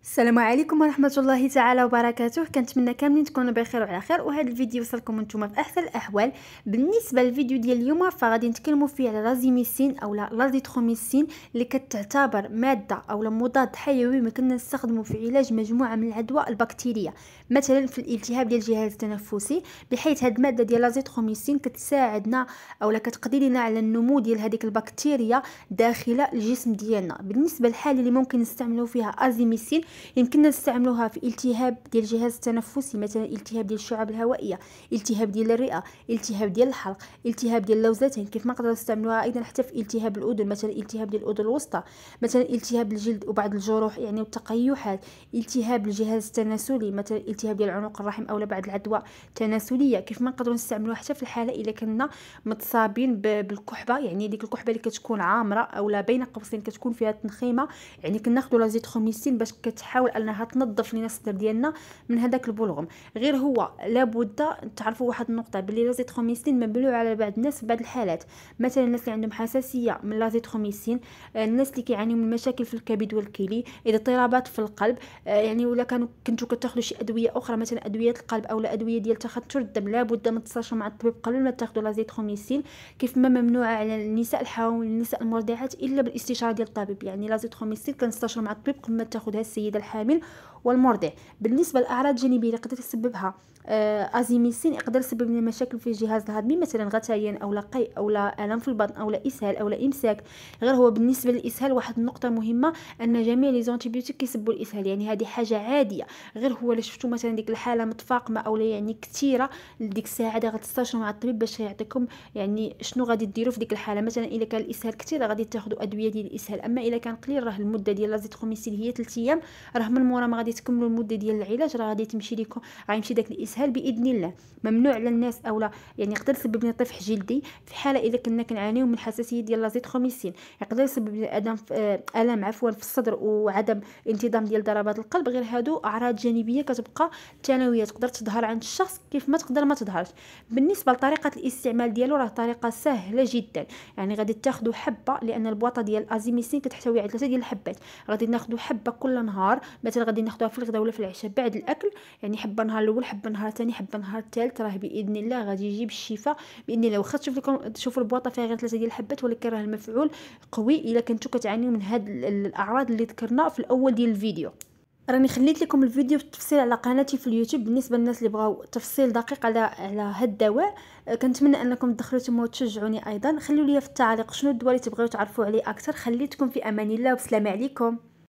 السلام عليكم ورحمه الله تعالى وبركاته. كنتمنى كاملين تكونوا بخير وعلى خير، وهذا الفيديو وصلكم نتوما في احسن الاحوال. بالنسبه للفيديو ديال اليوم فغادي نتكلموا فيه على لازيميسين او لازيتروميسين اللي كتعتبر ماده او مضاد حيوي ممكن نستخدمه في علاج مجموعه من العدوى البكتيريه، مثلا في الالتهاب ديال الجهاز التنفسي، بحيث هاد الماده ديال لازيتروميسين كتساعدنا او كتقضي لنا على النمو ديال هذيك البكتيريا داخل الجسم ديالنا. بالنسبه للحاله اللي ممكن نستعملوا فيها ازيميسين، يمكننا نستعملوها في التهاب ديال الجهاز التنفسي، مثلا التهاب ديال الشعب الهوائيه، التهاب ديال الرئه، التهاب ديال الحلق، التهاب ديال اللوزتين. كيف ما نقدروا نستعملوها ايضا حتى في التهاب الاذن، مثلا التهاب ديال الاذن الوسطى، مثلا التهاب الجلد وبعض الجروح يعني والتقيحات، التهاب الجهاز التناسلي، مثلا التهاب ديال عنق الرحم او بعض العدوى التناسليه. كيف ما نقدروا نستعملوها حتى في الحاله الا كنا متصابين بالكحبه، يعني ديك الكحبه اللي كتكون عامره او لا بين قوسين كتكون فيها تنخيمه، يعني كناخذوا لازيتروميسين باش كتحاول انها تنظف لنا الصدر ديالنا من هذاك البلغم. غير هو لابد تعرفوا واحد النقطه، باللي لازيتروميسين ممنوع على بعض الناس في بعض الحالات، مثلا الناس اللي عندهم حساسيه من لازيتروميسين، الناس اللي كيعانيو من مشاكل في الكبد والكلي، اضطرابات في القلب، يعني ولا كنتو كتاخذوا شي ادويه اخرى مثلا ادويه القلب او ادويه ديال تخثر الدم، لابد من تستشيروا مع الطبيب قبل ما تاخذوا لازيتروميسين. كيف ما ممنوعه على النساء الحوامل والنساء المرضعات الا بالاستشاره ديال الطبيب، يعني لازيتروميسين كنستشيروا مع الطبيب قبل ما تاخذها السيده الحامل والمرضع. بالنسبه للاعراض الجانبيه اللي يقدر يسببها ازيميسين، يقدر يسبب لنا مشاكل في الجهاز الهضمي، مثلا غثيان او قيء او الم في البطن او اسهال او امساك. غير هو بالنسبه للاسهال واحد النقطه مهمه، ان جميع لي زونتيبيوتيك كيسببوا الاسهال، يعني هذه حاجه عاديه. غير هو الا شفتوا مثلا ديك الحاله متفاقمه او يعني كثيره، ديك الساعه غتستشيروا مع الطبيب باش يعطيكم يعني شنو غادي ديروا في ديك الحاله. مثلا الا كان الاسهال كثير غادي تاخذوا ادويه ديال الاسهال، اما الا كان قليل راه المده ديال لازيتروميسين هي 3 ايام، راه من مورا ما غادي تكملوا المده ديال العلاج راه غادي تمشي لكم، غيمشي داك الاسهال باذن الله. ممنوع على الناس اولا يعني يقدر يسبب لنا طفح جلدي في حاله اذا كنا كنعانيو من حساسيه ديال لازيتروميسين، يقدر يسبب لنا الام عفوا في الصدر وعدم انتظام ديال ضربات القلب. غير هادو اعراض جانبيه كتبقى ثانويه، تقدر تظهر عند الشخص كيف ما تقدر ما تظهرش. بالنسبه لطريقه الاستعمال ديالو راه طريقه سهله جدا، يعني غادي تاخذوا حبه، لان البواطه ديال الازيميسين كتحتوي على 3 ديال الحبات، غادي ناخذوا حبه كل نهار، مثلا غادي ناخذوها في الغداء ولا في العشاء بعد الاكل، يعني حبه نهار الاول، حبه نهار الثاني، حبه نهار الثالث، راه باذن الله غادي يجيب الشفاء باذن الله. واخا تشوفوا البواطه فيها غير 3 ديال الحبات، ولكن راه المفعول قوي الا كنتو كتعانيو من هاد الاعراض اللي ذكرنا في الاول ديال الفيديو. راني خليت لكم الفيديو بالتفصيل على قناتي في اليوتيوب بالنسبه للناس اللي بغاو تفصيل دقيق على هاد الدواء. كنتمنى انكم تدخلوا تما وتشجعوني ايضا. خلوا لي في التعليق شنو الدواء اللي تبغيو تعرفوا عليه اكثر. خليتكم في امان الله، والسلام عليكم.